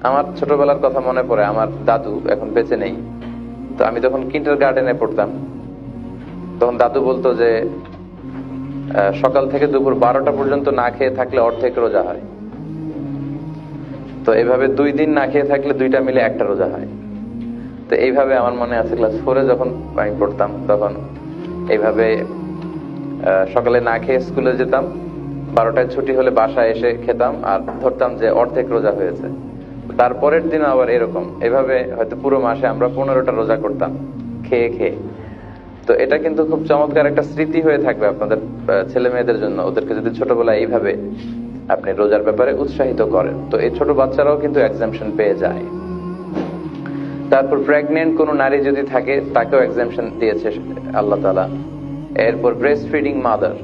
আমার ছোটবেলার কথা মনে পড়ে। আমার দাদু এখন বেঁচে নেই, তো আমি যখন কিন্ডারগার্টেনে পড়তাম তখন দাদু বলতো যে সকাল থেকে দুপুর 12টা পর্যন্ত না খেয়ে থাকলে অর্ধেক রোজা হয়। তো এইভাবে 2 দিন না খেয়ে থাকলে 2টা মিলে একটা রোজা হয়। তো এইভাবে আমার মনে আছে ক্লাস 4-এ যখন আমি পড়তাম তখন এইভাবে সকালে না খেয়ে স্কুলে যেতাম, 12টায় ছুটি হলে বাসায় এসে খেতাম আর ধরতাম যে অর্ধেক রোজা হয়েছে। তারপরের দিন আবার এরকম, এভাবে হয়তো পুরো মাসে আমরা 15টা রোজা করতাম খেয়ে খেয়ে। তো এটা কিন্তু খুব চমৎকার একটা স্মৃতি হয়ে থাকবে আপনাদের ছেলে মেয়েদের জন্য, ওদেরকে যদি ছোটবেলায় এইভাবে আপনি রোজার ব্যাপারে উৎসাহিত করেন। তো এই ছোট বাচ্চারাও কিন্তু এক্সাম্পশন পেয়ে যায়। তারপর প্রেগনেন্ট কোন নারী যদি থাকে তাকেও এক্সাম্পশন দিয়েছে আল্লাহ তাআলা। এরপর ব্রেস্ট ফিডিং মাদার,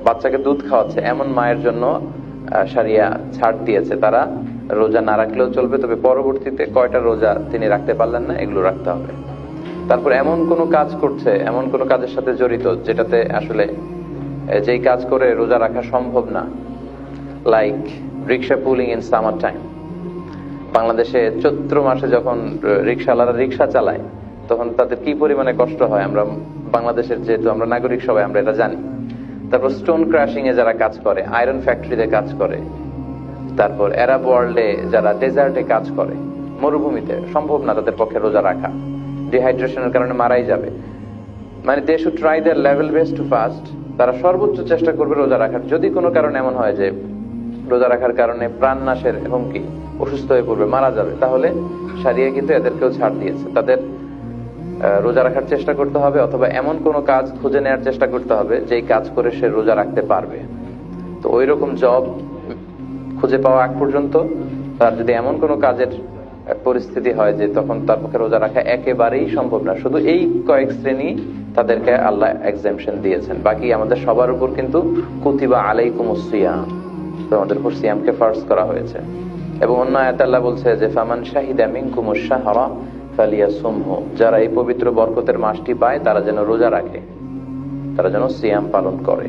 বাচ্চাকে দুধ খাওয়াচ্ছে এমন মায়ের জন্য শরিয়া ছাড় দিয়েছে, তারা রোজা না রাখলেও চলবে, তবে পরবর্তীতে কয়টা রোজা তিনি রাখতে পারলেন না এগুলো রাখতে হবে। তারপর এমন কোন কাজ করছে, এমন কোন কাজের সাথে জড়িত যেটাতে আসলে যেই কাজ করে রোজা রাখা সম্ভব না, like rickshaw pulling in summer time. বাংলাদেশে চৈত্র মাসে যখন রিক্সাওয়ালারা রিক্সা চালায় তখন তাদের কি পরিমাণে কষ্ট হয়, আমরা বাংলাদেশের যেহেতু আমরা নাগরিক সবাই আমরা এটা জানি। তারপর স্টোন ক্রাশিং এ যারা কাজ করে, আয়রন ফ্যাক্টরিতে কাজ করে, তারপর আরব ওয়ার্ল্ডে যারা ডেজার্টে কাজ করে, মরুভূমিতে সম্ভব না তাদের পক্ষে রোজা রাখা, ডিহাইড্রেশনের কারণে মারাই যাবে। মানে they should try their level best to fast, তারা সর্বোচ্চ চেষ্টা করবে রোজা রাখার। যদি কোনো কারণে এমন হয় যে রোজা রাখার কারণে প্রাণ নাশের হুমকি, অসুস্থ হয়ে পড়বে, মারা যাবে, তাহলে শরিয়া কিন্তু এদেরকেও ছাড় দিয়েছে। তাদের রোজা রাখার চেষ্টা করতে হবে অথবা এমন কোনো কাজ খুঁজে নেওয়ার চেষ্টা করতে হবে যেই কাজ করে সে রোজা রাখতে পারবে। তো ওই রকম জব খুঁজে পাওয়া আগ পর্যন্ত তার যদি এমন কোনো কাজের পরিস্থিতি হয় যে তখন তার পক্ষে রোজা রাখা একেবারেই সম্ভব না, শুধু এই কয়েক শ্রেণী তাদেরকে আল্লাহ এক্সাম্পশন দিয়েছেন। বাকি আমাদের সবার উপর কিন্তু কুতিবা আলাইকুমুস সিয়াম, তোমাদের উপর সিয়ামকে ফার্জ করা হয়েছে। এবং অন্য আয়াতে আল্লাহ বলছে যে ফামান শাহিদা মিনকুমুশ শাহরা ফালিয়াসুমহু, যারা এই পবিত্র বরকতের মাসটি পায় তারা যেন রোজা রাখে, তারা যেন সিয়াম পালন করে।